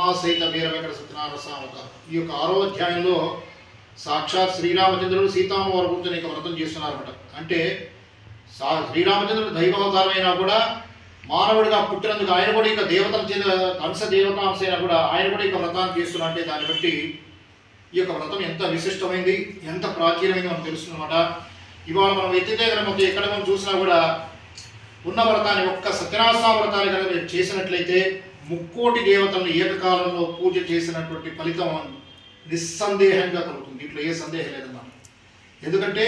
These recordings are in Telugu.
రమాసహిత వీర వెంకట సత్యనారాయణ స్వామి. ఈ యొక్క 6వ అధ్యాయంలో సాక్షాత్ శ్రీరామచంద్రుడు సీతమ్మ వారు కూర్చొని ఇక వ్రతం చేస్తున్నారన్నమాట. అంటే శ్రీరామచంద్రుడు దైవావతారమైనా కూడా మానవుడిగా పుట్టినందుకు ఆయన కూడా ఇక దేవతల చేత అంశ దేవతాంశ అయినా కూడా ఆయన కూడా ఇక వ్రతాన్ని చేస్తున్నా అంటే దాన్ని బట్టి ఈ యొక్క వ్రతం ఎంత విశిష్టమైంది, ఎంత ప్రాచీనమైంది మనం తెలుస్తుందన్నమాట. ఇవాళ మనం ఎత్తితే కనుక ఎక్కడ మనం చూసినా కూడా ఉన్న వ్రతాన్ని ఒక్క సత్యనారాయణ వ్రతాన్ని కనుక మీరు చేసినట్లయితే 3,000,000 దేవతలను ఏకకాలంలో పూజ చేసినటువంటి ఫలితం నిస్సందేహంగా కలుగుతుంది. దీంట్లో ఏ సందేహం లేదన్నా. ఎందుకంటే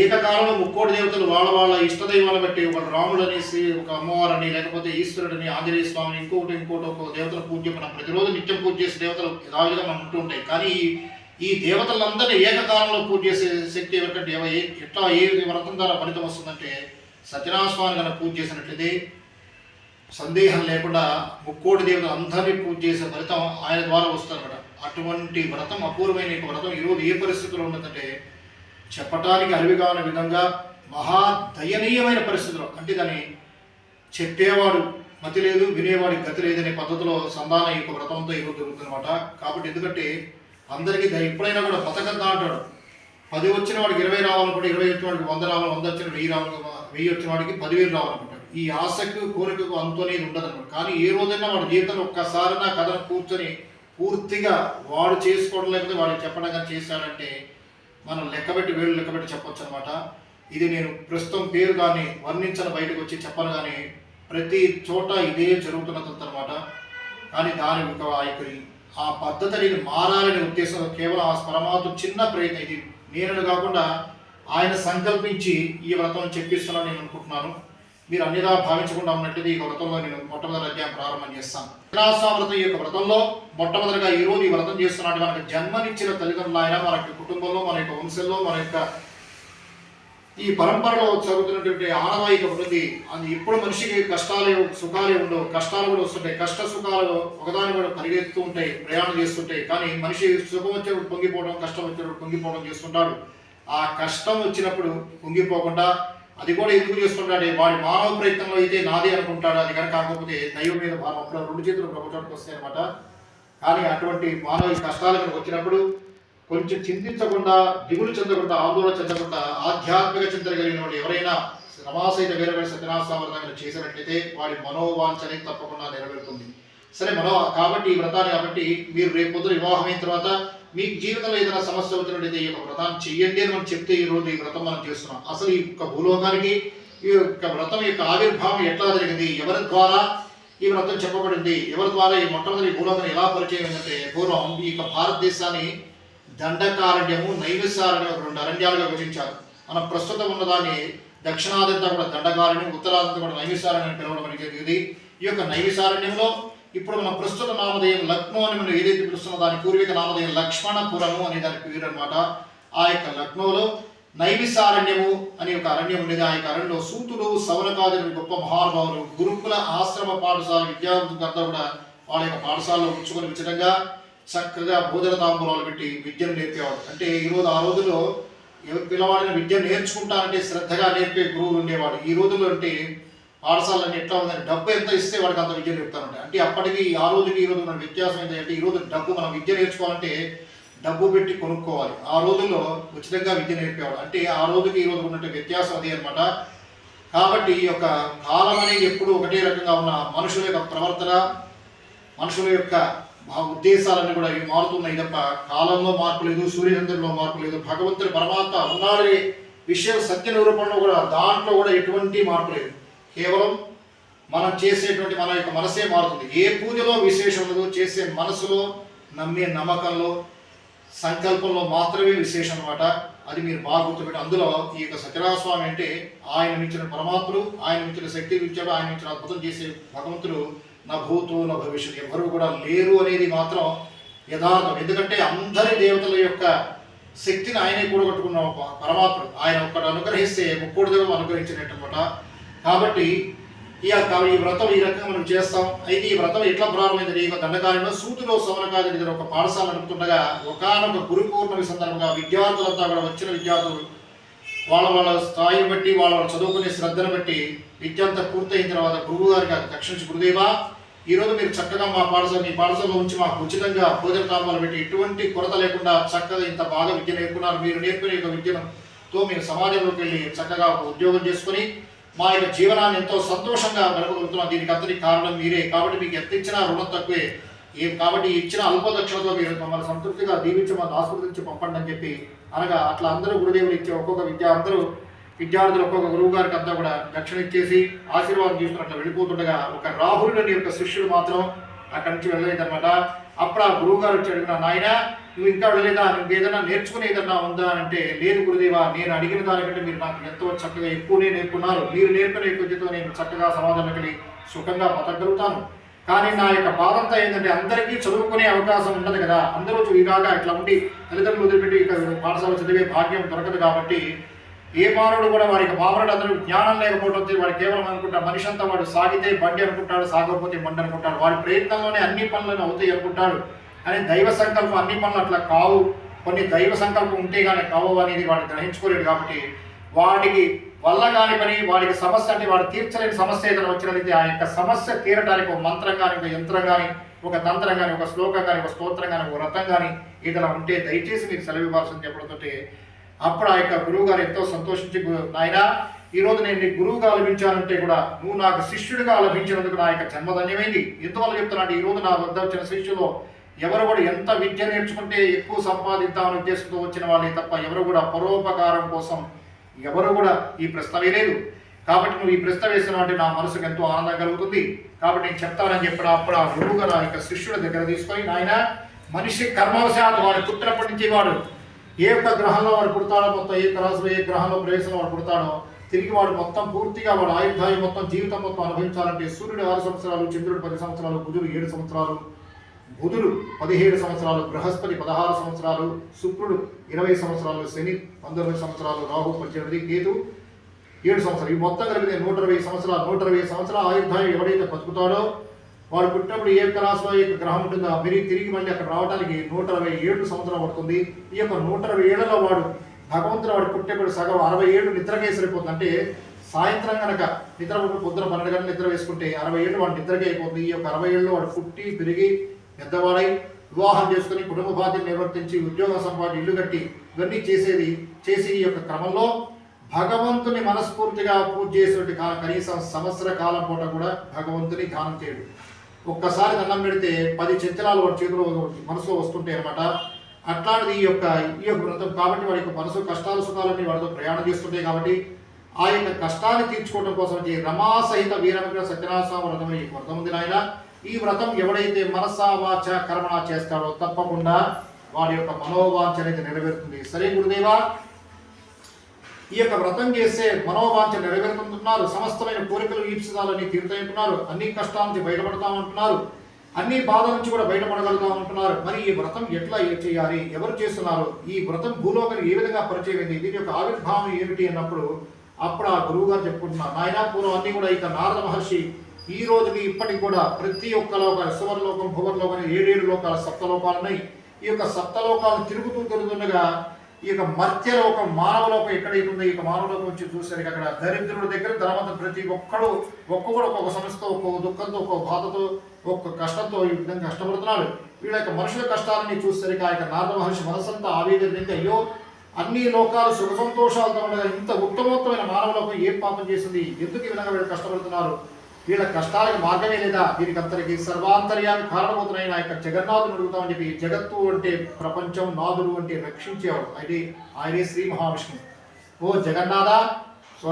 ఏకకాలంలో 3,000,000 దేవతలు వాళ్ళ వాళ్ళ ఇష్టదైవాలను బట్టి ఒక రాముడని, ఒక అమ్మవారని, లేకపోతే ఈశ్వరుడని, ఆంజనేయ స్వామిని, ఇంకోటి ఒక దేవతల పూజ మనం ప్రతిరోజు నిత్యం పూజ చేసే దేవతలు యథావిధిగా మనం ఉంటూ ఉంటాయి. కానీ ఈ దేవతలందరినీ ఏకకాలంలో పూజ చేసే శక్తి ఎవరికంటే ఎట్లా ఏ వ్రతం ద్వారా ఫలితం వస్తుందంటే సత్యనారాయణ స్వామిని కనుక పూజ చేసినట్లయితే సందేహం లేకుండా 3,000,000 దేవతలు అందరినీ పూజ చేసే ఫలితం ఆయన ద్వారా వస్తుందన్నమాట. అటువంటి వ్రతం, అపూర్వమైన వ్రతం ఈరోజు ఏ పరిస్థితుల్లో ఉన్నదంటే చెప్పటానికి అరివిగాన విధంగా మహా దయనీయమైన పరిస్థితులు. అంటే దాన్ని చెప్పేవాడు మతి లేదు, వినేవాడికి గతి లేదనే పద్ధతిలో సంధానం ఈ యొక్క వ్రతంతో ఈరోజు జరుగుతుందన్నమాట. కాబట్టి ఎందుకంటే అందరికీ ఎప్పుడైనా కూడా బతకద్దా అంటాడు. 10 వచ్చిన వాడికి 20 రావాలనుకుంటే, 20 వచ్చిన వాడికి 100 రావాలి, 100 వచ్చిన 1000 రావాలి, 1000 వచ్చిన వాడికి 10,000 రావాలనుకుంటాడు. ఈ ఆశకు కోరికకు అంతు అనేది ఉండదన్నమాట. కానీ ఏ రోజైనా వాడి జీవితంలో ఒక్కసారి నా కథను కూర్చొని పూర్తిగా వాడు చేసుకోవడం లేకపోతే వాడికి చెప్పడం కానీ చేశాడంటే మనం లెక్కబెట్టి వేళ్ళు లెక్కబెట్టి చెప్పొచ్చు అనమాట. ఇది నేను ప్రస్తుతం పేరు కానీ వర్ణించని బయటకు వచ్చి చెప్పను, కానీ ప్రతి చోట ఇదే జరుగుతున్నదంత అనమాట. కానీ దాని ఆ పద్ధతి అనేది మారాలనే ఉద్దేశంతో కేవలం ఆ పరమాత్మ చిన్న ప్రయత్నం, ఇది నేను కాకుండా ఆయన సంకల్పించి ఈ వ్రతం చెప్పిస్తున్నాను నేను అనుకుంటున్నాను. మీరు అన్నిదా భావించకుండా ఉన్నట్లయితే ఈ వ్రతంలో నేను మొట్టమొదటి అధ్యాయం ప్రారంభం చేస్తాను. సత్యనారాయణ వ్రతం ఈ యొక్క వ్రతంలో మొట్టమొదటిగా ఈరోజు ఈ వ్రతం చేస్తున్నట్టు మనకు జన్మనిచ్చిన తల్లిదండ్రులు ఆయన, మన యొక్క కుటుంబంలో, మన యొక్క వంశంలో, మన యొక్క ఈ పరంపరలో చదువుతున్నటువంటి ఆనవాయిక ఉంటుంది. అది ఎప్పుడు మనిషికి కష్టాలే సుఖాలే ఉండవు, కష్టాలు కూడా వస్తుంటాయి. కష్ట సుఖాలు ఒకదాని కూడా పరిగెత్తుతూ ఉంటాయి, ప్రయాణం చేస్తుంటాయి. కానీ మనిషి సుఖం వచ్చేప్పుడు పొంగిపోవడం, కష్టం వచ్చేప్పుడు పొంగిపోవడం చేస్తుంటాడు. ఆ కష్టం వచ్చినప్పుడు పొంగిపోకుండా అది కూడా ఎందుకు చేస్తుంటాడు, వాడి మానవ ప్రయత్నంలో అయితే నాదే అనుకుంటాడు. అది కనుక కాకపోతే దైవం మీద భావం అప్పుడు 2 చేతులు ప్రభుత్వానికి వస్తాయి అనమాట. కానీ అటువంటి మానవ కష్టాలు కనుక వచ్చినప్పుడు కొంచెం చింతించకుండా, దిగులు చెందకుండా, ఆందోళన చెందకుండా ఆధ్యాత్మిక చింతన కలిగిన వాడు ఎవరైనా రమాసహిత వీరవేంకట సత్యనారాయణ స్వామి వ్రతం చేసినట్లయితే వాడి మనోవాంఛ అనేది తప్పకుండా నెరవేరుతుంది. సరే కాబట్టి ఈ వ్రతాన్ని కాబట్టి మీరు రేపు పొద్దున వివాహమైన తర్వాత మీ జీవితంలో ఏదైనా సమస్య వచ్చినట్లయితే ఈ యొక్క వ్రతాన్ని చెయ్యండి అని మనం చెప్తే ఈరోజు ఈ వ్రతం మనం చేస్తున్నాం. అసలు ఈ యొక్క భూలోకానికి ఈ యొక్క వ్రతం యొక్క ఆవిర్భావం ఎట్లా జరిగింది, ఎవరి ద్వారా ఈ వ్రతం చెప్పబడింది, ఎవరి ద్వారా ఈ మొట్టమొదటి భూలోకాన్ని ఎలా పరిచయం ఏంటంటే పూర్వం ఈ యొక్క భారతదేశాన్ని దండకారణ్యము, నైమిసారణ్యం 2 అరణ్యాలుగా విభజించారు. మనం ప్రస్తుతం ఉన్నదాన్ని దక్షిణాదంతా కూడా దండకారణ్యం, ఉత్తరాదంతా కూడా నైమిసారణ్యం పిలవడం అనేది జరిగింది. ఈ యొక్క నైమిసారణ్యంలో ఇప్పుడు మన ప్రస్తుత నామధేయం లక్నో అని మనం ఏదైతే పిలుస్తున్నా దాని పూర్వీక నామధేయం లక్ష్మణపురము అనే దాని పేరు అనమాట. ఆ యొక్క లక్నోలో నైమిసారణ్యము అనే ఒక అరణ్యం ఉండేది. ఆ యొక్క అరణ్యంలో సూతులు, సవనకాదులు గొప్ప మహానుభావులు గురుకుల ఆశ్రమ పాఠశాల విద్యార్థులంతా కూడా వాళ్ళ యొక్క పాఠశాలలో ఉంచుకొని ఉచితంగా చక్కగా భోజన తాంబూలాలు పెట్టి విద్యను నేర్పేవాడు. అంటే ఈరోజు ఆ రోజుల్లో పిల్లవాడిని విద్య నేర్చుకుంటానంటే శ్రద్ధగా నేర్పే గురువులు ఉండేవాడు. ఈ రోజుల్లో అంటే పాఠశాలన్నీ ఎట్లా ఉందని డబ్బు ఎంత ఇస్తే వాడికి అంత విద్య నేర్పుతారంటే, అంటే అప్పటికి ఆ రోజుకి ఈ రోజు మన వ్యత్యాసం ఏంటంటే ఈరోజు డబ్బు, మనం విద్య నేర్చుకోవాలంటే డబ్బు పెట్టి కొనుక్కోవాలి. ఆ రోజుల్లో ఉచితంగా విద్య నేర్పేవాడు. అంటే ఆ రోజుకి ఈ రోజు ఉన్నట్టు వ్యత్యాసం అదే అనమాట. కాబట్టి ఈ యొక్క కాలం అనేది ఎప్పుడు ఒకటే రకంగా ఉన్న మనుషుల యొక్క ప్రవర్తన, మనుషుల యొక్క ఉద్దేశాలన్నీ కూడా ఇవి మారుతున్నాయి తప్ప కాలంలో మార్పు లేదు, సూర్యచంద్రుల్లో మార్పు లేదు. భగవంతుడు పరమాత్మ ఉన్నాడే విషయం సత్య నిరూపణలో కూడా దాంట్లో కూడా ఎటువంటి మార్పు లేదు. కేవలం మనం చేసేటువంటి మన యొక్క మనసే మారుతుంది. ఏ పూజలో విశేషం ఉండదు, చేసే మనసులో, నమ్మే నమ్మకంలో, సంకల్పంలో మాత్రమే విశేషం అనమాట. అది మీరు బాగా గుర్తుపెట్టి అందులో ఈ యొక్క సత్యనారాయణ స్వామి అంటే ఆయన మించిన పరమాత్ముడు, ఆయన మించిన శక్తి ఇచ్చాడు, ఆయన మించిన అద్భుతం చేసే భగవంతుడు నా భూతో నా భవిష్యత్తు ఎవరు కూడా లేరు అనేది మాత్రం యథార్థం. ఎందుకంటే అందరి దేవతల యొక్క శక్తిని ఆయనే కూడగట్టుకున్న పరమాత్ముడు. ఆయన ఒక్కడు అనుగ్రహిస్తే 3,000,000 దేవతలు అనుగ్రహించినట్టనమాట. కాబట్టి ఈ వ్రతం ఈ రకంగా మనం చేస్తాం. అయితే ఈ వ్రతం ఎట్లా ప్రారంభమైంది, ఈ దండకారణ్యంలో సూతులో సవనకాది ఒక పాఠశాల నడుపుతుండగా ఒకనొక గురు పౌర్ణమి సందర్భంగా విద్యార్థులంతా కూడా వచ్చిన విద్యార్థులు వాళ్ళ స్థాయిని బట్టి, వాళ్ళ చదువుకునే శ్రద్ధను బట్టి విద్య అంతా పూర్తయిన తర్వాత గురువు గారికి దక్షిణించి గురుదేవా ఈరోజు మీరు చక్కగా మీ పాఠశాలలో ఉంచి మాకు ఉచితంగా భోజన తాంబాలు పెట్టి ఎటువంటి కొరత లేకుండా చక్కగా ఇంత బాగా విద్య నేర్పుకున్నారు. మీరు నేర్పిన యొక్క విద్యతో మీరు సమాజంలోకి వెళ్ళి చక్కగా ఉద్యోగం చేసుకుని మా యొక్క జీవనాన్ని ఎంతో సంతోషంగా గడపగలుగుతున్నాం. దీనికి అంతటి కారణం మీరే. కాబట్టి మీకు ఎంత ఇచ్చినా రుణం తక్కువే. కాబట్టి ఇచ్చిన అల్పదక్షిణతో మీరు మమ్మల్ని సంతృప్తిగా దీవించి మమ్మల్ని ఆస్వాదించి పంపండి అని చెప్పి అనగా అట్లా అందరూ గురుదేవులు ఇచ్చే ఒక్కొక్క అందరూ విద్యార్థులు ఒక్కొక్క గురువు గారికి అంతా కూడా దక్షిణ ఇచ్చేసి ఆశీర్వాదం తీసుకున్నట్లు వెళ్ళిపోతుండగా ఒక రాహుల్ అనే యొక్క శిష్యుడు మాత్రం అక్కడి నుంచి వెళ్ళలేదన్నమాట. అప్పుడు ఆ గురువు గారు వచ్చి అడిగిన, నాయన నువ్వు ఇంకా వెళ్ళలేదా, నువ్వు ఏదైనా నేర్చుకునే ఏదన్నా ఉందా అంటే, లేదు గురుదేవా, నేను అడిగిన దానికంటే మీరు నాకు ఎంతో చక్కగా ఎక్కువనే నేర్పున్నారు. మీరు నేర్పిన విద్యతో నేను చక్కగా సమాజంలోకి వెళ్ళి సుఖంగా బతకగలుగుతాను. కానీ నా యొక్క బాధంతా ఏంటంటే అందరికీ చదువుకునే అవకాశం ఉండదు కదా. అందరూ ఇలాగా ఇట్లా ఉండి తల్లిదండ్రులు వదిలిపెట్టి పాఠశాల చదివే భాగ్యం దొరకదు. కాబట్టి ఏ మానవుడు కూడా వారికి మామూలు అందరూ జ్ఞానం లేకపోవడంతో వాడు కేవలం అనుకుంటాడు, మనిషి అంతా వాడు సాగితే బండి అనుకుంటాడు, సాగకపోతే బండి అనుకుంటాడు, వాడి ప్రయత్నంలోనే అన్ని పనులను అవుతాయి అనుకుంటాడు. అని దైవ సంకల్పం అన్ని పనులు అట్లా కావు, కొన్ని దైవ సంకల్పం ఉంటే కానీ కావు అనేది వాడు గ్రహించుకోలేడు. కాబట్టి వాడికి వల్ల కాని పని, వాడికి సమస్య అంటే వాడు తీర్చలేని సమస్య ఏదైనా వచ్చినట్లయితే ఆ యొక్క సమస్య తీరడానికి ఒక మంత్రం కానీ, ఒక యంత్రం కానీ, ఒక తంత్రం కానీ, ఒక శ్లోకం కానీ, ఒక స్తోత్రం కానీ, ఒక వ్రతం కానీ ఏదైనా ఉంటే దయచేసి మీకు సెలవు ఇవ్వాల్సింది చెప్పడంతో అప్పుడు ఆ యొక్క గురువు గారు ఎంతో సంతోషించి, నాయన ఈరోజు నేను నీ గురువుగా లభించానంటే కూడా నువ్వు నాకు శిష్యుడిగా లభించినందుకు నా యొక్క జన్మధన్యమైంది. ఎందువల్ల చెప్తున్నానంటే ఈరోజు నా వద్ద వచ్చిన శిష్యులు ఎవరు కూడా ఎంత విద్య నేర్చుకుంటే ఎక్కువ సంపాదిద్దామని ఉద్దేశంతో వచ్చిన వాళ్ళే తప్ప ఎవరు కూడా పరోపకారం కోసం ఎవరు కూడా ఈ ప్రశ్న వేయలేదు. కాబట్టి నువ్వు ఈ ప్రశ్న వేసిన అంటే నా మనసుకు ఎంతో ఆనందం కలుగుతుంది. కాబట్టి నేను చెప్తానని చెప్పిన అప్పుడు ఆ గురువు గారు ఆ యొక్క శిష్యుడి దగ్గర తీసుకొని, నాయన మనిషి కర్మవశాత్తు వాడు పుట్టినప్పటి నుంచి వాడు ఏ ఒక్క గ్రహంలో వాడు పుడతాడో, మొత్తం ఏ రాశిలో ఏ గ్రహంలో ప్రవేశంలో వాడు పుడతాడో తిరిగి వాడు మొత్తం పూర్తిగా వాడు ఆయుర్దాయం మొత్తం జీవితం మొత్తం అనుభవించాలంటే సూర్యుడు 6 సంవత్సరాలు, చంద్రుడు 10 సంవత్సరాలు, బుధుడు 7 సంవత్సరాలు, బుధుడు 17 సంవత్సరాలు, బృహస్పతి 16 సంవత్సరాలు, శుక్రుడు 20 సంవత్సరాలు, శని 19 సంవత్సరాలు, రాహు 18, కేతు 7 సంవత్సరాలు. ఈ మొత్తం కలిపితే 120 సంవత్సరాలు. 120 సంవత్సరాల ఆయుర్దాయం ఎవడైతే బతుకుతాడో వాడు పుట్టినప్పుడు ఏ యొక్క రాశిలో ఏ గ్రహం ఉంటుందో మీరు తిరిగి మళ్ళీ అక్కడ రావడానికి 127 సంవత్సరాలు పడుతుంది. ఈ యొక్క 120 ఏళ్లలో వాడు భగవంతుడు వాడు పుట్టేప్పుడు సగం 60 ఏళ్ళు నిద్రకే సరిపోతుంది. అంటే సాయంత్రం కనుక నిద్ర పొద్దున 12 గంటలు నిద్ర వేసుకుంటే 60 ఏళ్ళు వాడు నిద్రకే అయిపోతుంది. ఈ యొక్క 60 ఏళ్ళు వాడు పుట్టి పెరిగి పెద్దవాడై వివాహం చేసుకుని కుటుంబ బాధ్యత నిర్వర్తించి ఉద్యోగం సంపాదించి ఇల్లు కట్టి ఇవన్నీ చేసి ఈ యొక్క క్రమంలో భగవంతుని మనస్ఫూర్తిగా పూజ చేసేటువంటి కనీసం సంవత్సర కాలం పూట కూడా భగవంతుని ధ్యానం చేయడు. ఒక్కసారి దండం పెడితే 10 చెంచలాలు వాడి చేతిలో మనసులో వస్తుంటాయి అనమాట. అట్లాంటిది ఈ యొక్క వ్రతం. కాబట్టి వాడి యొక్క మనసు కష్టాలు సుఖాలన్నీ వాడితో ప్రయాణం చేస్తుంటాయి. కాబట్టి ఆ యొక్క కష్టాన్ని తీర్చుకోవడం కోసం రమా సహిత వీరమిత్ర సత్యనారాయణ వ్రతం ఈ వ్రతం ఉంది నాయన. ఈ వ్రతం ఎవడైతే మనసా వాచ కర్మణ చేస్తాడో తప్పకుండా వాడి యొక్క మనోవాంఛ అనేది నెరవేరుతుంది. సరే గురుదేవా, ఈ యొక్క వ్రతం చేస్తే మనోవాంఛ నెరవేరుతుంటున్నారు, సమస్తమైన కోరికలు ఈప్సిదాలని తీరుతాయంటున్నారు, అన్ని కష్టాల నుంచి బయటపడతామంటున్నారు, అన్ని బాధల నుంచి కూడా బయటపడగలుగుతామంటున్నారు. మరి ఈ వ్రతం ఎట్లా చేయాలి, ఎవరు చేస్తున్నారు, ఈ వ్రతం భూలోకానికి ఏ విధంగా పరిచయం అయింది, దీని యొక్క ఆవిర్భావం ఏమిటి అన్నప్పుడు అప్పుడు ఆ గురువు గారు చెప్పుకుంటున్నారు, నాయన పూర్వం అన్ని కూడా ఇక నారద మహర్షి ఈ రోజుకి ఇప్పటికి కూడా ప్రతి ఒక్క లోక సువర్లోకం భువర్లోకం 7 లోకాల సప్తలోకాలు ఉన్నాయి. ఈ యొక్క సప్తలోకాలు తిరుగుతుండగా ఈ యొక్క మర్త్యలోకం మానవలోకం ఎక్కడైతుందో ఈ యొక్క మానవలోకం వచ్చి చూసరికి అక్కడ దరిద్రుడి దగ్గర ధనవంతుడు ప్రతి ఒక్కడు ఒక్కొక్క సమస్యతో, ఒక్కొక్క దుఃఖంతో, ఒక్కొక్క బాధతో, ఒక్కొక్క కష్టంతో ఈ విధంగా కష్టపడుతున్నాడు. వీళ్ళ యొక్క మనుషుల కష్టాలని చూసేసరికి ఆ యొక్క నారద మహర్షి మనసంతా ఆవేదన, అయ్యో అన్ని లోకాలు సుఖ సంతోషాలతో ఉండగా ఇంత ఉత్తమోత్తమైన మానవలోకం ఏం పాపం చేసింది, ఎందుకు ఈ విధంగా వీళ్ళు కష్టపడుతున్నారు, వీళ్ళ కష్టాలకు మార్గమే లేదా, దీనికి అంతరికి సర్వాంతర్యాన్ని కారణమవుతున్నాయి నా యొక్క జగన్నాథుని అడుగుతామని చెప్పి. జగత్తు అంటే ప్రపంచం, నాదుడు అంటే రక్షించేవాడు, అయితే ఆయనే శ్రీ మహావిష్ణువు. ఓ జగన్నాథ,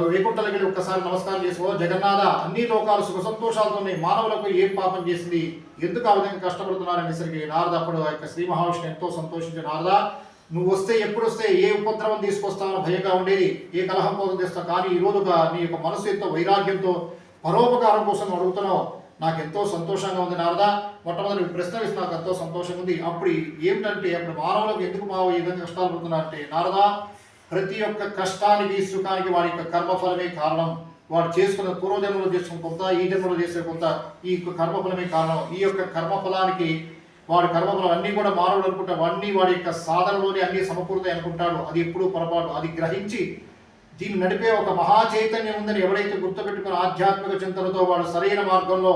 వైకుంఠలకి వెళ్ళి ఒక్కసారి నమస్కారం చేసి, ఓ జగన్నాథ, అన్ని లోకాలు సుఖ సంతోషాలతో ఉన్నాయి, మానవులకు ఏం పాపం చేసింది, ఎందుకు ఆ విధంగా కష్టపడుతున్నారనేసరికి నారద అప్పుడు ఆ యొక్క శ్రీ మహావిష్ణువు ఎంతో సంతోషించి, నారద నువ్వు వస్తే ఎప్పుడు వస్తే ఏ ఉపద్రవం తీసుకొస్తావో భయంగా ఉండేది, ఏ కలహం కోసం తెస్తావు, కానీ ఈ రోజుగా నీ యొక్క మనసు ఎంతో వైరాగ్యంతో పరోపకారం కోసం అడుగుతున్నావు, నాకు ఎంతో సంతోషంగా ఉంది నారద. మొట్టమొదటి ప్రశ్న వేసి నాకు ఎంతో సంతోషంగా ఉంది. అప్పుడు ఏమిటంటే అప్పుడు మానవులకు ఎందుకు మా ఈ విధంగా కష్టాలు పడుతున్నారంటే, నారద ప్రతి ఒక్క కష్టానికి సుఖానికి వాడి యొక్క కర్మఫలమే కారణం. వాడు చేసుకున్న పూర్వజన్మలో చేసుకున్న కొంత, ఈ జన్మలో చేసే కొంత, ఈ కర్మఫలమే కారణం. ఈ యొక్క కర్మఫలానికి వాడి కర్మఫలం అన్నీ కూడా మానవుడు అనుకుంటాడు, అన్నీ వాడి యొక్క సాధనలోనే అన్నీ సమకూరుతాయి అనుకుంటాడు. అది ఎప్పుడూ పొరపాటు. అది గ్రహించి దీన్ని నడిపే ఒక మహా చైతన్యం ఉందని ఎవరైతే గుర్తుపెట్టుకుని ఆధ్యాత్మిక చింతనతో వాడు సరైన మార్గంలో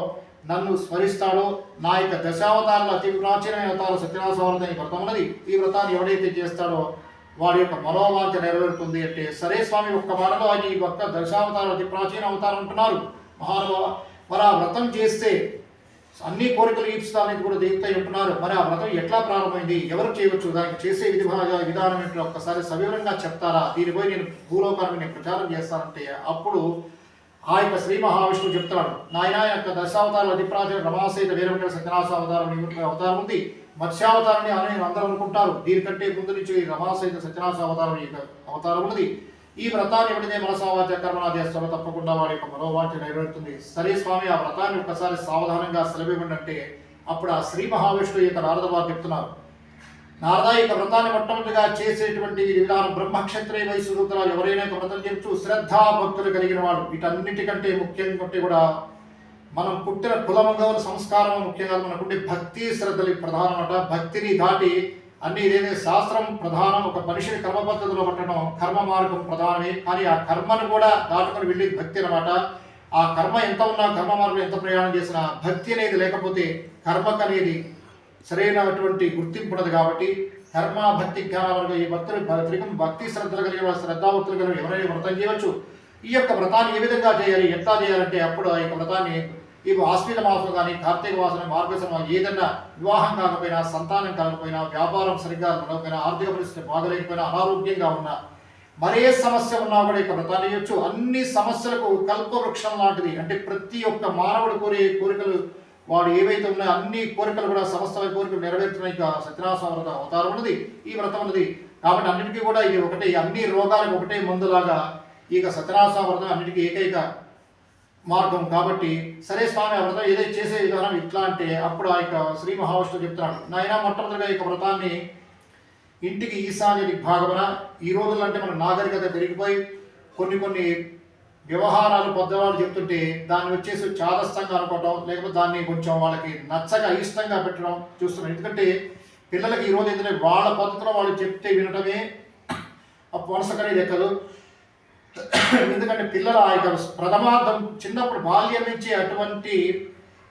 నన్ను స్మరిస్తాడో, నా యొక్క దశావతారాల అతి ప్రాచీనమైన అవతారం సత్యనారాయణ వ్రతం ఈ వ్రతం ఉన్నది. ఈ వ్రతాన్ని ఎవడైతే చేస్తాడో వాడి యొక్క మనోవాంఛ నెరవేరుతుంది అంటే, సరే స్వామి ఒక్క మాటలో ఆయన ఈ ఒక్క దశావతారం అతి ప్రాచీన అవతారం అంటున్నారు మహానుభావ, మరి ఆ వ్రతం చేస్తే అన్ని కోరికలు ఈప్స్తారని కూడా దేవతలు అంటున్నారు. మరి ఆ వ్రతం ఎట్లా ప్రారంభమైంది, ఎవరు చేయవచ్చు, దానికి చేసే విధానం ఏంటో ఒక్కసారి సవివరంగా చెప్తారా, దీనిపై నేను భూలోకానికి నేను ప్రచారం చేస్తానంటే అప్పుడు ఆ యొక్క శ్రీ మహావిష్ణువు చెప్తాడు, నాయన యొక్క దశావతారాలు అతి ప్రాచీన రమాసహిత వీరభద్ర సత్యనారాయణ అవతారం ఉంది, మత్స్యావతారాన్ని అని అందరూ అనుకుంటారు. దీనికంటే ముందు నుంచి రమాసహిత సత్యనారాయణ అవతారం ఉన్నది. ఈ వ్రతాన్ని ఎవరిదే మనసావాచ కర్మణ చేస్తారో తప్పకుండా వాడి యొక్క మనోవాంఛ నెరవేరుతుంది. సరే స్వామి ఆ వ్రతాన్ని ఒక్కసారి సావధానంగా సెలవివ్వండి అంటే అప్పుడు ఆ శ్రీ మహావిష్ణువు యొక్క నారద వారు చెప్తున్నారు, నారద యొక్క వ్రతాన్ని మొట్టమొదటిగా చేసేటువంటి విధానం బ్రహ్మక్షత్రియ వయసు సూత్రాలు ఎవరైనా వ్రతం చేయొచ్చు, శ్రద్ధా భక్తులు కలిగిన వాడు. వీటన్నిటికంటే ముఖ్యంగా కూడా మనం పుట్టిన కులముగా సంస్కారం ముఖ్యంగా మనకుండే భక్తి శ్రద్ధలు ప్రధానమట. భక్తిని దాటి అన్ని ఇదేదే శాస్త్రం ప్రధానం. ఒక మనిషిని కర్మ పద్ధతిలో పట్టడం కర్మ మార్గం ప్రధానమే, కానీ ఆ కర్మను కూడా దాటుకొని వెళ్ళి భక్తి అనమాట. ఆ కర్మ ఎంత ఉన్నా, కర్మ మార్గం ఎంత ప్రయాణం చేసినా భక్తి అనేది లేకపోతే కర్మకు అనేది సరైనటువంటి గుర్తింపు ఉండదు. కాబట్టి కర్మ భక్తి జ్ఞానాలుగా ఈ భక్తులు భక్తి శ్రద్ధలు కలిగిన శ్రద్ధాభక్తులు కలిగిన ఎవరైనా వ్రతం చేయవచ్చు. ఈ యొక్క వ్రతాన్ని ఏ విధంగా చేయాలి, ఎట్లా చేయాలంటే అప్పుడు ఆ యొక్క వ్రతాన్ని ఈ ఆశ్వీజ మాసం కానీ కార్తీక మాసం మార్గశిరం ఏదన్నా వివాహం కాకపోయినా, సంతానం కాకపోయినా, వ్యాపారం సరిగ్గా ఉండకపోయినా, ఆర్థిక పరిస్థితి బాగలేకపోయినా, అనారోగ్యంగా ఉన్నా, మరే సమస్య ఉన్నా కూడా ఇక వ్రతాన్ని చేయొచ్చు. అన్ని సమస్యలకు కల్పవృక్షం లాంటిది. అంటే ప్రతి ఒక్క మానవుడు కోరే కోరికలు వాడు ఏవైతే ఉన్నాయో అన్ని కోరికలు కూడా సమస్తమైన కోరికలు నెరవేర్చిన ఇక సత్యనారాయణ వ్రత అవతారం ఉన్నది, ఈ వ్రతం ఉన్నది. కాబట్టి అన్నిటికీ కూడా ఇది ఒకటే, అన్ని రోగాలకు ఒకటే మందులాగా ఇక సత్యనారాయణ వ్రతం అన్నిటికీ ఏకైక మార్గం. కాబట్టి సరే స్వామి ఆ వ్రతం ఏదైతే చేసే విధానం ఇట్లా అంటే అప్పుడు ఆ యొక్క శ్రీ మహావిష్ణువు చెప్తున్నాడు, నాయన మొట్టమొదటిగా ఈ వ్రతాన్ని ఇంటికి ఈశాన్య దిగ్భాగమున, ఈ రోజుల్లో అంటే మన నాగరికత పెరిగిపోయి కొన్ని వ్యవహారాలు పెద్దవాళ్ళు చెప్తుంటే దాన్ని వచ్చేసి చాదస్తంగా అనుకోవటం, లేకపోతే దాన్ని కొంచెం వాళ్ళకి నచ్చగా అయిష్టంగా పెట్టడం చూస్తున్నాం. ఎందుకంటే పిల్లలకి ఈరోజు ఏంటంటే వాళ్ళ పద్ధతిలో వాళ్ళు చెప్తే వినటమే మనసుకనేది ఎక్కదు. ఎందుకంటే పిల్లల ఆ యొక్క ప్రథమార్థం చిన్నప్పుడు బాల్యం నుంచి అటువంటి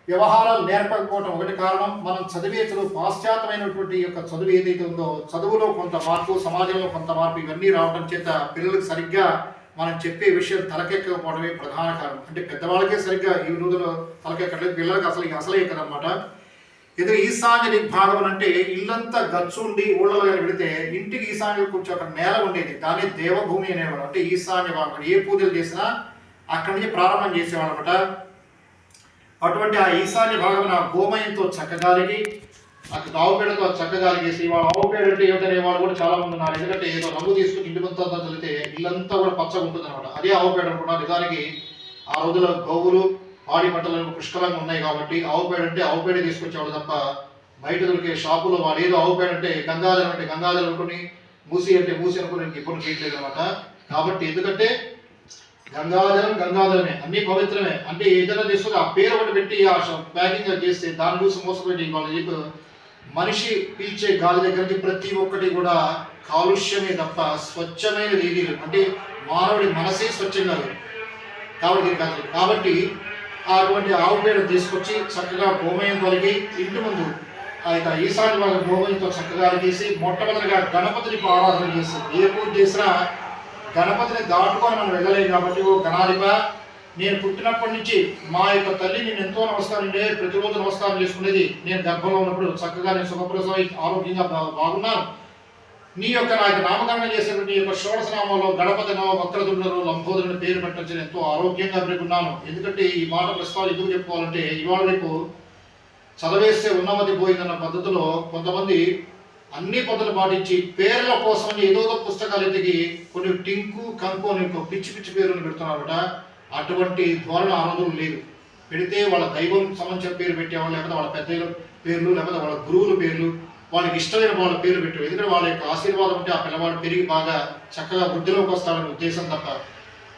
వ్యవహారాలు నేర్పకపోవడం ఒకటి కారణం. మనం చదివే చదువు పాశ్చాత్యమైనటువంటి యొక్క చదువు ఏదైతే ఉందో, చదువులో కొంత మార్పు, సమాజంలో కొంత మార్పు, ఇవన్నీ రావడం చేత పిల్లలకు సరిగ్గా మనం చెప్పే విషయం తలకెక్కకపోవడమే ప్రధాన కారణం. అంటే పెద్దవాళ్ళకే సరిగ్గా ఈ రోజులో తలకెక్కట్లేదు, పిల్లలకి అసలే కదనమాట. ఏదో ఈశాన్య దిగ్భాగం అంటే ఇల్లంతా గచ్చు ఉండి ఊళ్ళలో వెళితే ఇంటికి ఈశాన్యం కొంచెం అక్కడ నేల ఉండేది, దాన్ని దేవభూమి అనేవాడు. అంటే ఈశాన్య భాగం ఏ పూజలు చేసినా అక్కడి నుంచి ప్రారంభం చేసేవాడు అనమాట. అటువంటి ఆ ఈశాన్య భాగం గోమయంతో చక్కగాలిగి, అక్కడ ఆవుపేడతో చక్కగాలిగేసి, వాళ్ళ ఆవుపేడ అంటే ఏమిటనే వాళ్ళు కూడా చాలా మంది ఉన్నారు. ఎందుకంటే ఏదో రంగు తీసుకుని ఇంటి మొత్తం చల్లితే ఇల్లంతా కూడా పచ్చగా ఉంటుంది అనమాట. అదే ఆవుపేడ అనుకున్నారు. నిజానికి ఆ రోజుల్లో గోవులు పాడి పంటలు పుష్కలంగా ఉన్నాయి కాబట్టి ఆవుపేడ అంటే ఆవుపేడ తీసుకొచ్చేవాడు తప్ప బయట దొరికే షాపులో వాడు ఏదో ఆవుపేడ అంటే గంగాజలం అంటే గంగాజలం అనుకుని, మూసి అంటే మూసి అనుకుని ఇప్పుడు చేయట్లేదు అనమాట. కాబట్టి ఎందుకంటే గంగాజలమే అన్ని పవిత్రమే. అంటే ఏదైనా తీసుకుని ఆ పేరు ఒకటి పెట్టి ఆ ప్యాకింగ్ చేస్తే దాన్ని చూసి మోసపెట్టి వాళ్ళు మనిషి పీల్చే గాలి దగ్గర నుంచి ప్రతి ఒక్కటి కూడా కాలుష్యమే తప్ప స్వచ్ఛమైనది ఏది లేదు. అంటే మానవుడి మనసే స్వచ్ఛంగా లేదు కాబట్టి అటువంటి ఆవు పేడ తీసుకొచ్చి చక్కగా గోమయం తొలగి ఇంటి ముందు ఆ యొక్క ఈశాన్య భాగం గోమయంతో చక్కగా తీసి మొట్టమొదటిగా గణపతిని ఆరాధన చేసి, ఏ పూజ చేసినా గణపతిని దాటుకొని మనం వెళ్ళలేము. కాబట్టి ఓ గణాధిప, నేను పుట్టినప్పటి నుంచి మా యొక్క తల్లి నేను ఎంతో నమస్కారం ప్రతిరోజు నమస్కారం చేసుకునేది. నేను గర్భంలో ఉన్నప్పుడు చక్కగా నేను సుఖప్రసవ ఆరోగ్యంగా బాగున్నాను. నీ యొక్క నాకు నామకరణం చేసేటువంటి నీ యొక్క షోడశ నామంలో గణపతినో వక్రతుండనో లంబోదరుని పేరు పెట్టచ్చు ఎంతో ఆరోగ్యంగా పెరుగున్నాను. ఎందుకంటే ఈ మాట ప్రస్తావన ఎందుకు చెప్పుకోవాలంటే ఇవాళ రేపు చదవేస్తే ఉన్నమతి పోయిందన్న పద్ధతిలో కొంతమంది అన్ని పద్ధతులు పాటించి పేర్ల కోసం ఏదో పుస్తకాలు ఎదిగి కొన్ని టింకు కంకు అని పిచ్చి పేరుని పెడుతున్నారట. అటువంటి ధోరణ ఆ రోజులు లేదు. పెడితే వాళ్ళ దైవం సంబంధించిన పేరు పెట్టేవాళ్ళు, లేకపోతే వాళ్ళ పెద్దల పేర్లు, లేకపోతే వాళ్ళ గురువుల పేర్లు, వాళ్ళకి ఇష్టమైన వాళ్ళ పేరు పెట్టారు. ఎందుకంటే వాళ్ళ యొక్క ఆశీర్వాదం ఉంటే ఆ పిల్లవాడు పెరిగి బాగా చక్కగా వృద్ధిలోకి వస్తాడనే ఉద్దేశం తప్ప.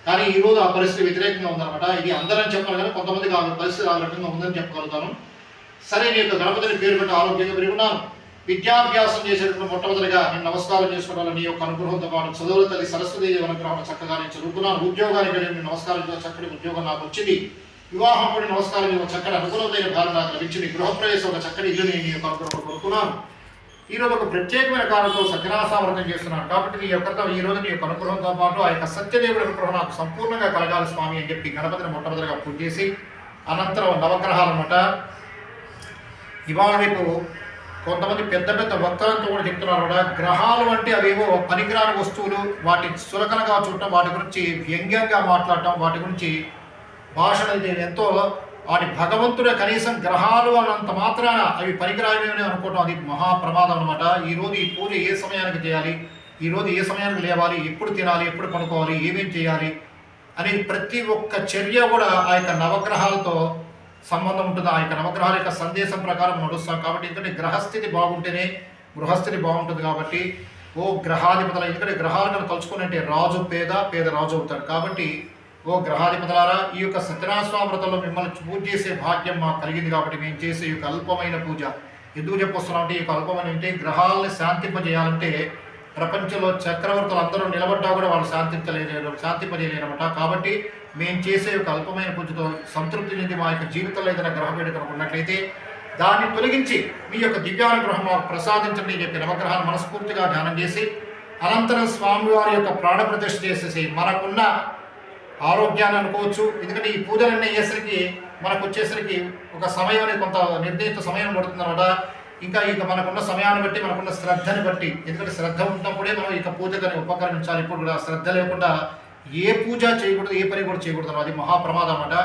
కానీ ఈరోజు ఆ పరిస్థితి వ్యతిరేకంగా ఉందన్నమాట. ఇది అందరని చెప్పాలి కానీ కొంతమందికి ఆ పరిస్థితి ఆ రకంగా ఉందని చెప్పగలుగుతాను. సరే, నీ యొక్క గణపతిని పేరు పెట్టి ఆరోగ్యంగా పెరుగున్నాను. విద్యాభ్యాసం చేసేటప్పుడు మొట్టమొదటిగా నేను నమస్కారం చేసుకోవడం వల్ల నీ యొక్క అనుగ్రహంతో పాటు చదువుల తల్లి సరస్వతి అనుగ్రహం చక్కగా నేను చదువుకున్నాను. ఉద్యోగానికి నేను నమస్కారం చక్కటి ఉద్యోగం నాకు వచ్చింది. వివాహం కూడా నమస్కారం ఒక చక్కటి అనుకూలమైన భారత లభించి నీ గృహప్రవేశం ఒక చక్కటి ఇల్లు నేను నీ యొక్క అనుగ్రహం కోరుకున్నాను. ఈరోజు ఒక ప్రత్యేకమైన కాలంతో సత్యనారాయణ చేస్తున్నాను కాబట్టి నీ యొక్క ఈ రోజు నీ యొక్క అనుగ్రహంతో పాటు ఆ యొక్క సత్యదేవుడి అనుగ్రహం నాకు సంపూర్ణంగా కలగాలి స్వామి అని చెప్పి గణపతిని మొట్టమొదటిగా పూజ చేసి అనంతరం నవగ్రహాలన్నమాట. ఇవాళ రేపు కొంతమంది పెద్ద పెద్ద వక్తలతో కూడా చెప్తున్నారు కూడా గ్రహాలు అంటే అవేవో పనికిరాని వస్తువులు, వాటి చులకనగా చూడటం, వాటి గురించి వ్యంగ్యంగా మాట్లాడటం, వాటి గురించి భాషణ ఎంతో వాటి భగవంతుడే కనీసం గ్రహాలు అన్నంత మాత్రాన అవి పనికిరానివని అనుకోవటం అది మహాప్రమాదం అనమాట. ఈరోజు ఈ పూజ ఏ సమయానికి చేయాలి, ఈరోజు ఏ సమయానికి లేవాలి, ఎప్పుడు తినాలి, ఎప్పుడు పడుకోవాలి, ఏమేం చేయాలి అనేది ప్రతి ఒక్క చర్య కూడా ఆ యొక్క నవగ్రహాలతో సంబంధం ఉంటుంది. ఆ యొక్క నవగ్రహాల యొక్క సందేశం ప్రకారం నడుస్తాం కాబట్టి ఎందుకంటే గ్రహస్థితి బాగుంటేనే గృహస్థితి బాగుంటుంది. కాబట్టి ఓ గ్రహాధిపతుల ఎందుకంటే గ్రహాలు కనుక తలుచుకున్నట్టే రాజు పేద, పేద రాజు అవుతాడు. కాబట్టి ఓ గ్రహాధిపతులారా ఈ యొక్క సత్యనారాయణ వ్రతంలో మిమ్మల్ని పూజ చేసే భాగ్యం మాకు కలిగింది కాబట్టి మేము చేసే ఈ యొక్క అల్పమైన పూజ ఎందుకు చెప్పొస్తున్నాం అంటే ఈ యొక్క అల్పమైన అంటే గ్రహాలని శాంతింపజేయాలంటే ప్రపంచంలో చక్రవర్తులు అందరూ నిలబడ్డా కూడా వాళ్ళు శాంతింపజేయలేరన్నమాట. కాబట్టి మేము చేసే ఒక అల్పమైన పూజతో సంతృప్తి చెంది మా యొక్క జీవితంలో ఏదైనా గ్రహ వేడుక ఉన్నట్లయితే దాన్ని తొలగించి మీ యొక్క దివ్యానుగ్రహం మాకు ప్రసాదించండి అని చెప్పి నవగ్రహాన్ని మనస్ఫూర్తిగా ధ్యానం చేసి అనంతరం స్వామివారి యొక్క ప్రాణ ప్రతిష్ఠ చేసేసి మనకున్న ఆరోగ్యాన్ని అనుకోవచ్చు. ఎందుకంటే ఈ పూజలన్నీ అయ్యేసరికి మనకు వచ్చేసరికి ఒక సమయం అనేది కొంత నిర్ణీత సమయం పడుతుందన్నమాట. ఇంకా మనకున్న సమయాన్ని బట్టి మనకున్న శ్రద్ధని బట్టి ఎందుకంటే శ్రద్ధ ఉన్నప్పుడే మనం ఇక పూజకని ఉపకరించాలి. ఇప్పుడు కూడా శ్రద్ధ లేకుండా ఏ పూజ చేయకూడదు, ఏ పని కూడా చేయకూడదు, అది మహాప్రమాదం అన్నమాట.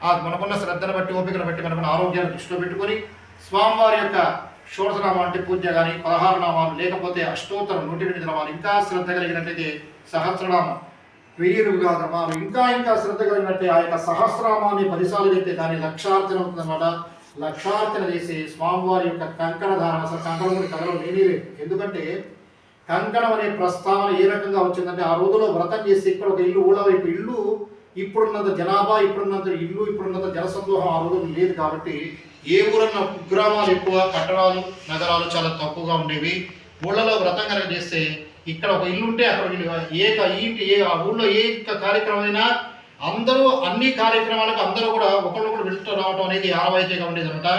ఆ మనకున్న శ్రద్ధను బట్టి ఓపికను బట్టి మనకున్న ఆరోగ్యాన్ని దృష్టిలో పెట్టుకొని స్వామివారి యొక్క షోడశనామం అంటే పూజ కానీ 16 నామాలు లేకపోతే అష్టోత్తరం 108 నామాలు ఇంకా శ్రద్ధ కలిగినట్లయితే సహస్రనామం 1000 నామాలు ఇంకా శ్రద్ధ కలిగినట్టే ఆ యొక్క సహస్రనామాన్ని 10 సార్లు చెప్తే దాని లక్షార్చన అవుతుందన్నమాట. లక్షార్చన చేసి స్వామివారి యొక్క కంకణ ధారణ అసలు కంకణం కథలో లేదు. ఎందుకంటే కంకణం అనే ప్రస్తావన ఏ రకంగా వచ్చిందంటే ఆ రోజులో వ్రతం చేసి ఇక్కడ ఒక ఇల్లు ఊళ్ళ వైపు ఇల్లు ఇప్పుడున్నంత జనాభా ఇప్పుడున్నంత ఇల్లు ఇప్పుడున్నంత జనసందోహం ఆ రోజులు లేదు. కాబట్టి ఏ ఊరన్న కుగ్రామాలు ఎక్కువ, పట్టణాలు నగరాలు చాలా తక్కువగా ఉండేవి. ఊళ్ళలో వ్రతం కనుక చేస్తే ఇక్కడ ఒక ఇల్లు ఉంటే అక్కడ ఆ ఊళ్ళో ఏ కార్యక్రమం అయినా అందరూ అన్ని కార్యక్రమాలకు అందరూ కూడా ఒకళ్ళొకరు వెళ్తూ రావడం అనేది ఆనవాయితీగా ఉండేది అనమాట.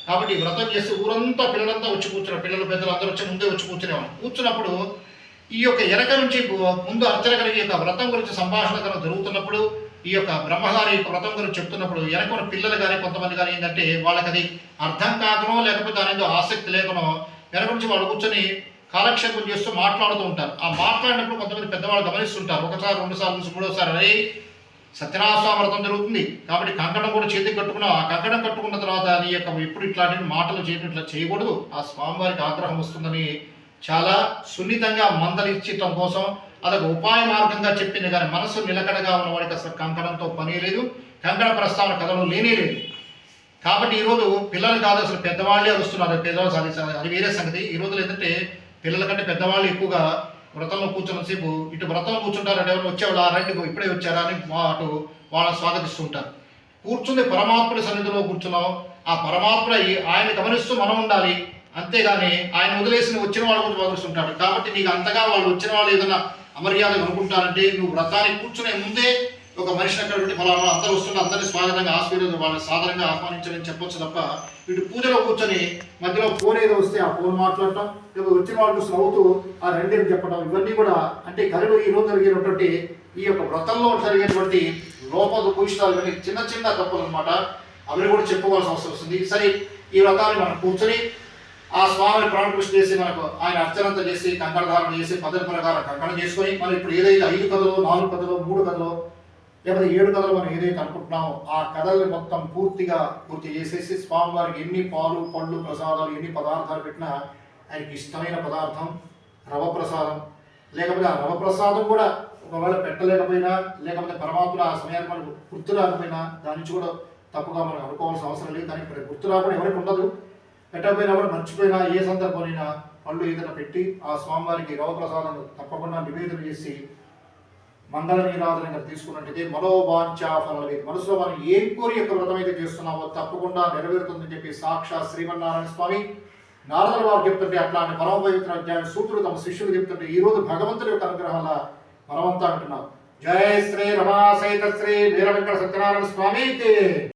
కాబట్టి వ్రతం చేసి ఊరంతా పిల్లలంతా వచ్చి కూర్చున్నారు, పిల్లలు పెద్దలు అందరూ వచ్చి ముందే వచ్చి కూర్చునేవాళ్ళు. కూర్చున్నప్పుడు ఈ యొక్క వెనక నుంచి ముందు అర్చన కలిగి యొక్క వ్రతం గురించి సంభాషణ కనుక జరుగుతున్నప్పుడు ఈ యొక్క బ్రహ్మగారి యొక్క వ్రతం గురించి చెప్తున్నప్పుడు వెనక పిల్లలు కానీ కొంతమంది కానీ ఏంటంటే వాళ్ళకి అది అర్థం కాకనో లేకపోతే అనేది ఆసక్తి లేకనో వెనక నుంచి వాళ్ళు కూర్చొని కాలక్షేపం చేస్తూ మాట్లాడుతూ ఉంటారు. ఆ మాట్లాడినప్పుడు కొంతమంది పెద్దవాళ్ళు గమనిస్తుంటారు. ఒకసారి 2 సార్లు 3సారి అరే సత్యనారాయణ వ్రతం జరుగుతుంది కాబట్టి కంకణం కూడా చేతికి కట్టుకున్నావు. ఆ కంకణం కట్టుకున్న తర్వాత నీ యొక్క ఎప్పుడు ఇట్లాంటి మాటలు చేయడం ఇట్లా చేయకూడదు, ఆ స్వామివారికి ఆగ్రహం వస్తుందని చాలా సున్నితంగా మందలించటం కోసం అదొక ఉపాయ మార్గంగా చెప్పింది. కానీ మనసు నిలకడగా ఉన్నవాడికి అసలు కంకణంతో పని లేదు, కంకణ ప్రస్తావన కథలో లేనే లేదు. కాబట్టి ఈరోజు పిల్లలు కాదు అసలు పెద్దవాళ్ళే వస్తున్నారు. పెద్దవాళ్ళు సాధించాలి అది వేరే సంగతి. ఈ రోజులు ఏంటంటే పిల్లల కంటే పెద్దవాళ్ళు ఎక్కువగా వ్రతంలో కూర్చున్న సేపు ఇటు వ్రతంలో కూర్చుంటారంటే ఎవరు వచ్చేవాళ్ళు ఆ రండి ఇప్పుడే వచ్చారా అని అటు వాళ్ళని స్వాగతిస్తుంటారు. కూర్చుంది పరమాత్ముడి సన్నిధిలో కూర్చున్నాం, ఆ పరమాత్మ ఆయన గమనిస్తూ మనం ఉండాలి. అంతేగాని ఆయన వదిలేసి వచ్చిన వాళ్ళు కూడా వదిలిస్తుంటాడు. కాబట్టి నీకు అంతగా వాళ్ళు వచ్చిన వాళ్ళు ఏదైనా అమర్యాద అనుకుంటారంటే నువ్వు వ్రతానికి కూర్చునే ముందే ఒక మనిషిని అక్కడ ఫలానా అందరూ వస్తుంటే అందరినీ స్వాగతంగా ఆశీర్వాదం వాళ్ళని సాధారణంగా ఆహ్వానించాలని చెప్పొచ్చు తప్ప ఇటు పూజలో కూర్చొని మధ్యలో ఫోన్ ఏదో వస్తే ఆ ఫోన్ మాట్లాడటం లేకపోతే వచ్చిన వాళ్ళు చూసి నవ్వుతూ ఆ రెండేమి చెప్పడం ఇవన్నీ కూడా అంటే కరువు ఈ రోజు జరిగేటువంటి ఈ యొక్క వ్రతంలో జరిగేటువంటి లోపభూషితాలు ఇవన్నీ చిన్న చిన్న తప్పులు అనమాట. అవి కూడా చెప్పుకోవాల్సిన అవసరం వస్తుంది. సరే ఈ వ్రతాన్ని మనం కూర్చొని ఆ స్వామి ప్రాణకృష్ణ చేసి మనకు ఆయన అర్చనంతా చేసి కంకణధారణ చేసి పద్ధతి ప్రకారం కంకణం చేసుకొని మనం ఇప్పుడు ఏదైతే 5 కథలో 4 కథలో 3 కథలో లేకపోతే 7 కథలు మనం ఏదైతే అనుకుంటున్నామో ఆ కథల్ని మొత్తం పూర్తి చేసేసి స్వామివారికి ఎన్ని పాలు పళ్ళు ప్రసాదాలు ఎన్ని పదార్థాలు పెట్టినా ఆయనకి ఇష్టమైన పదార్థం రవ ప్రసాదం. లేకపోతే ఆ రవ ప్రసాదం కూడా ఒకవేళ పెట్టలేకపోయినా లేకపోతే పరమాత్ముడు ఆ సమయానికి మనకు గుర్తు రాకపోయినా దాని నుంచి కూడా తప్పుగా మనం అనుకోవాల్సిన అవసరం లేదు. కానీ ఇక్కడ గుర్తు రాకుండా ఎవరికి ఉండదు. పెట్టకపోయినా కూడా మర్చిపోయినా ఏ సందర్భమైనా పళ్ళు ఏదైనా పెట్టి ఆ స్వామివారికి రవ ప్రసాదం తప్పకుండా నివేదన చేసి మంగళ నీరాధనంగా తీసుకున్నట్టయితే మనోవాంఛా ఫలవేది మనసులో మనం ఏం కోరి యొక్క వ్రతం అయితే చేస్తున్నామో తప్పకుండా నెరవేరుతుందని చెప్పి సాక్షాత్ శ్రీమన్నారాయణ స్వామి నారదుల వారు చెప్తుంటే అట్లాంటి పరమపవిత్ర అధ్యాయం సూత్రులు తమ శిష్యులు చెప్తుంటే ఈ రోజు భగవంతుడి యొక్క అనుగ్రహాల మనమంతా అంటున్నాం. జయ శ్రీ రమా సహిత శ్రీ వీర వెంకట సత్యనారాయణ స్వామికి.